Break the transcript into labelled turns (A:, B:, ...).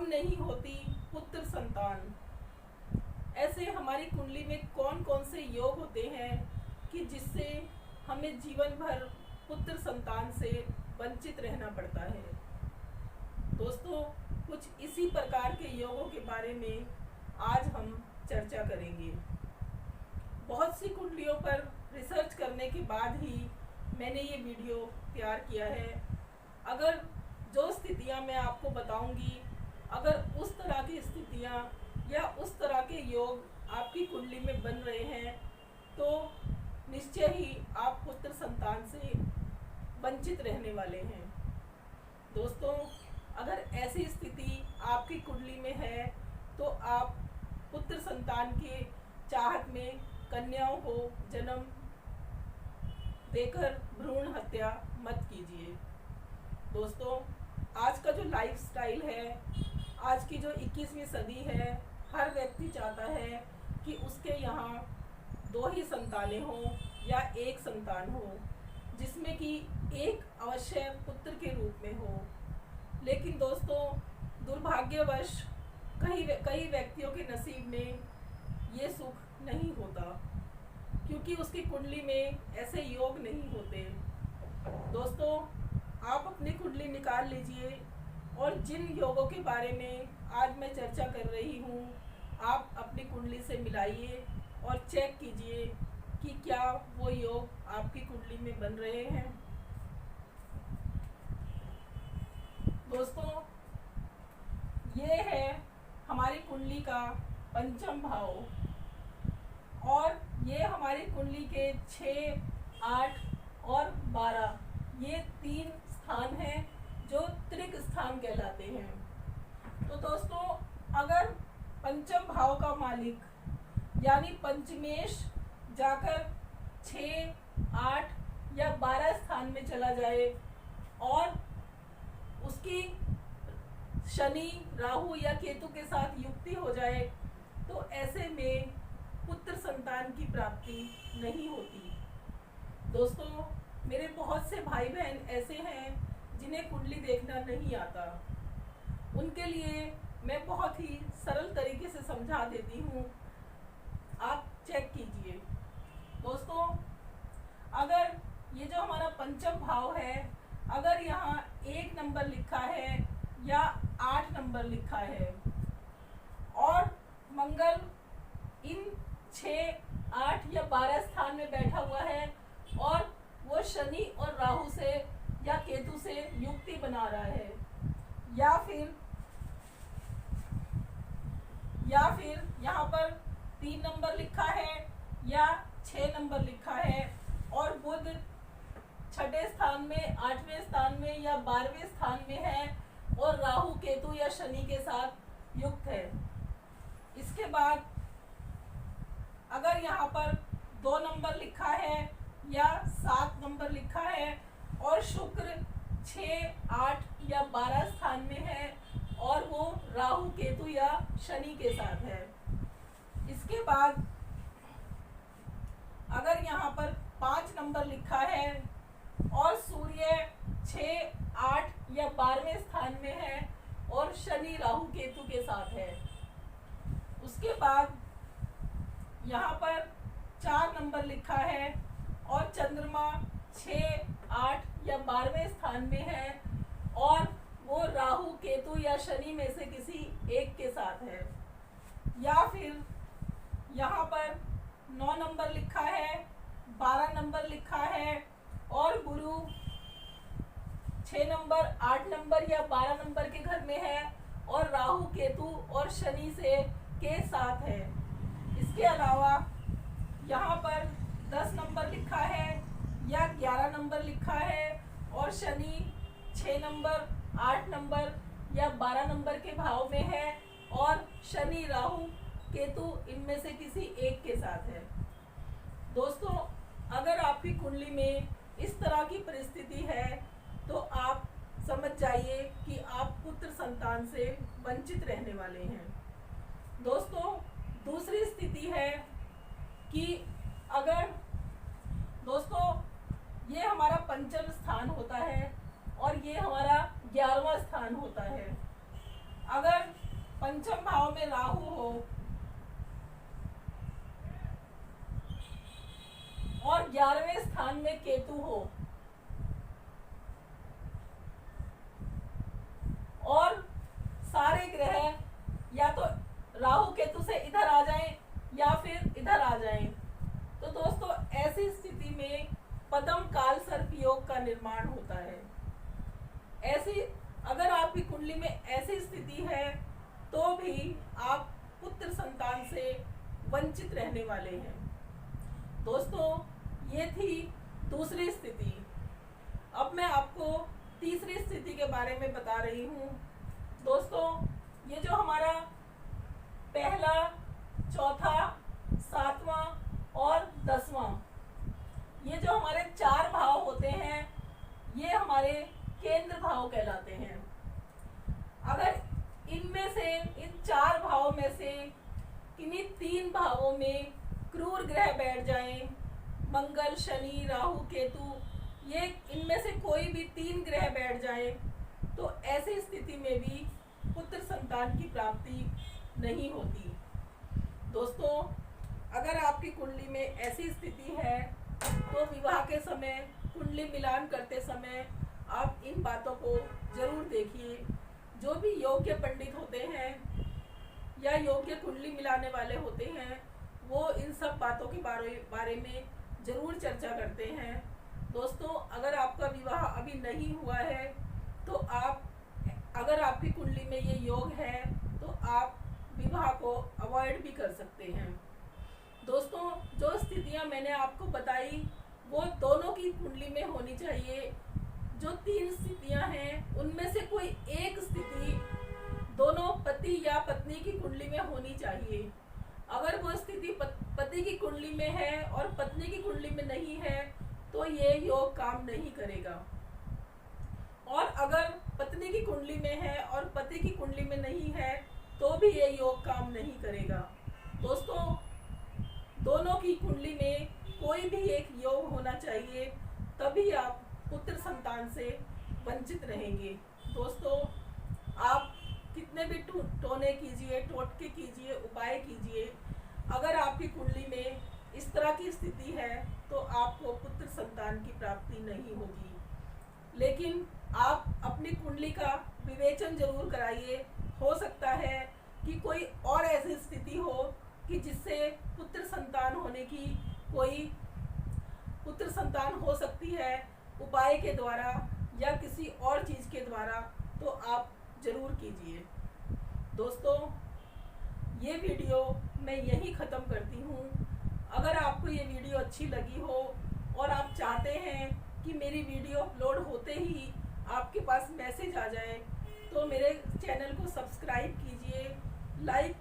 A: अब नहीं होती पुत्र संतान। ऐसे हमारी कुंडली में कौन कौन से योग होते हैं कि जिससे हमें जीवन भर पुत्र संतान से वंचित रहना पड़ता है। दोस्तों, कुछ इसी प्रकार के योगों के बारे में आज हम चर्चा करेंगे। बहुत सी कुंडलियों पर रिसर्च करने के बाद ही मैंने ये वीडियो तैयार किया है। अगर जो स्थितियाँ मैं आपको बताऊंगी, अगर उस तरह की स्थितियाँ या उस तरह के योग आपकी कुंडली में बन रहे हैं तो निश्चय ही आप पुत्र संतान से वंचित रहने वाले हैं। दोस्तों, अगर ऐसी स्थिति आपकी कुंडली में है तो आप पुत्र संतान के चाहत में कन्याओं को जन्म देकर भ्रूण हत्या मत कीजिए। दोस्तों, आज का जो लाइफस्टाइल है, आज की जो 21वीं सदी है, हर व्यक्ति चाहता है कि उसके यहाँ 2 ही संतानें हों या एक संतान हो, जिसमें कि एक अवश्य पुत्र के रूप में हो। लेकिन दोस्तों, दुर्भाग्यवश कई व्यक्तियों के नसीब में ये सुख नहीं होता, क्योंकि उसकी कुंडली में ऐसे योग नहीं होते। दोस्तों, आप अपनी कुंडली निकाल लीजिए और जिन योगों के बारे में आज मैं चर्चा कर रही हूँ, आप अपनी कुंडली से मिलाइए और चेक कीजिए कि क्या वो योग आपकी कुंडली में बन रहे हैं। दोस्तों, ये है हमारी कुंडली का पंचम भाव और ये हमारी कुंडली के 6, 8 और 12 ये 3 स्थान हैं जो त्रिक स्थान कहलाते हैं। तो दोस्तों, अगर पंचम भाव का मालिक यानी पंचमेश जाकर 6, 8 या 12 स्थान में चला जाए और उसकी शनि, राहु या केतु के साथ युक्ति हो जाए तो ऐसे में पुत्र संतान की प्राप्ति नहीं होती। दोस्तों, मेरे बहुत से भाई बहन ऐसे हैं जिन्हें कुंडली देखना नहीं आता। उनके लिए मैं बहुत ही सरल तरीके से समझा देती हूँ, आप चेक कीजिए। दोस्तों, अगर ये जो हमारा पंचम भाव है, अगर यहाँ 1 नंबर लिखा है या 8 नंबर लिखा है और मंगल इन 6, 8 या 12 स्थान में बैठा हुआ है और वो शनि और राहु से या केतु से युक्ति बना रहा है, या फिर यहाँ पर 3 नंबर लिखा है या 6 नंबर लिखा है और बुध 6ठे स्थान में, 8वें स्थान में या 12वें स्थान में है और राहु, केतु या शनि के साथ युक्त है। इसके बाद अगर यहाँ पर 2 नंबर लिखा है या 7 नंबर लिखा है और शुक्र 6, 8 या 12 स्थान में है और वो राहु, केतु या शनि के साथ है। इसके बाद अगर यहाँ पर 5 नंबर लिखा है और सूर्य 6, 8 या 12वें स्थान में है और शनि, राहु, केतु के साथ है। उसके बाद यहाँ पर 4 नंबर लिखा है और चंद्रमा 6, 8 या 12वें स्थान में है और वो राहु, केतु या शनि में से किसी एक के साथ है। या फिर यहाँ पर 9 नंबर लिखा है, 12 नंबर लिखा है और गुरु 6 नंबर, 8 नंबर या 12 नंबर के घर में है और राहु, केतु और शनि से के साथ है। इसके अलावा यहाँ पर 10 नंबर लिखा है या 11 नंबर लिखा है और शनि 6 नंबर, 8 नंबर या 12 नंबर के भाव में है और शनि, राहु, केतु इनमें से किसी एक के साथ है। दोस्तों, अगर आपकी कुंडली में इस तरह की परिस्थिति है तो आप समझ जाइए कि आप पुत्र संतान से वंचित रहने वाले हैं। दोस्तों, दूसरी स्थिति है कि अगर दोस्तों ये हमारा पंचम स्थान होता है और ये हमारा 11वां स्थान होता है। अगर पंचम भाव में राहु हो और 11वें स्थान में केतु हो और सारे ग्रह या तो राहु केतु से इधर आ जाएं या फिर इधर आ जाएं, तो दोस्तों ऐसी स्थिति में पद्म काल सर्प योग का निर्माण होता है। ऐसी अगर आपकी कुंडली में ऐसी स्थिति है तो भी आप पुत्र संतान से वंचित रहने वाले हैं। दोस्तों ये थी दूसरी स्थिति। अब मैं आपको तीसरी स्थिति के बारे में बता रही हूँ। दोस्तों ये जो हमारा पहला, चौथा, सातवां और 10वां, ये जो हमारे 4 भाव होते हैं ये हमारे केंद्र भाव कहलाते हैं। अगर इनमें से इन 4 भावों में से किन्हीं 3 भावों में क्रूर ग्रह बैठ जाएं, मंगल, शनि, राहु, केतु, ये इनमें से कोई भी 3 ग्रह बैठ जाएं, तो ऐसी स्थिति में भी पुत्र संतान की प्राप्ति नहीं होती। दोस्तों अगर आपकी कुंडली में ऐसी स्थिति है तो विवाह के समय कुंडली मिलान करते समय आप इन बातों को जरूर देखिए। जो भी योग्य पंडित होते हैं या योग्य कुंडली मिलाने वाले होते हैं वो इन सब बातों के बारे में जरूर चर्चा करते हैं। दोस्तों अगर आपका विवाह अभी नहीं हुआ है तो आप, अगर आपकी कुंडली में ये योग है तो आप विवाह को अवॉइड भी कर सकते हैं। दोस्तों जो स्थितियां मैंने आपको बताई वो दोनों की कुंडली में होनी चाहिए। जो 3 स्थितियां हैं उनमें से कोई एक स्थिति दोनों पति या पत्नी की कुंडली में होनी चाहिए। अगर वो स्थिति पति की कुंडली में है और पत्नी की कुंडली में नहीं है तो ये योग काम नहीं करेगा। और अगर पत्नी की कुंडली में है और पति की कुंडली में नहीं है तो भी ये योग काम नहीं करेगा। दोस्तों दोनों की कुंडली में कोई भी एक योग होना चाहिए, तभी आप पुत्र संतान से वंचित रहेंगे। दोस्तों आप कितने भी टोने कीजिए, टोटके कीजिए, उपाय कीजिए, अगर आपकी कुंडली में इस तरह की स्थिति है तो आपको पुत्र संतान की प्राप्ति नहीं होगी। लेकिन आप अपनी कुंडली का विवेचन जरूर कराइए। हो सकता है कि कोई और ऐसी स्थिति हो कि जिससे पुत्र संतान होने की कोई पुत्र संतान हो सकती है उपाय के द्वारा या किसी और चीज़ के द्वारा, तो आप जरूर कीजिए। दोस्तों ये वीडियो मैं यहीं ख़त्म करती हूँ। अगर आपको ये वीडियो अच्छी लगी हो और आप चाहते हैं कि मेरी वीडियो अपलोड होते ही आपके पास मैसेज आ जाए तो मेरे चैनल को सब्सक्राइब कीजिए, लाइक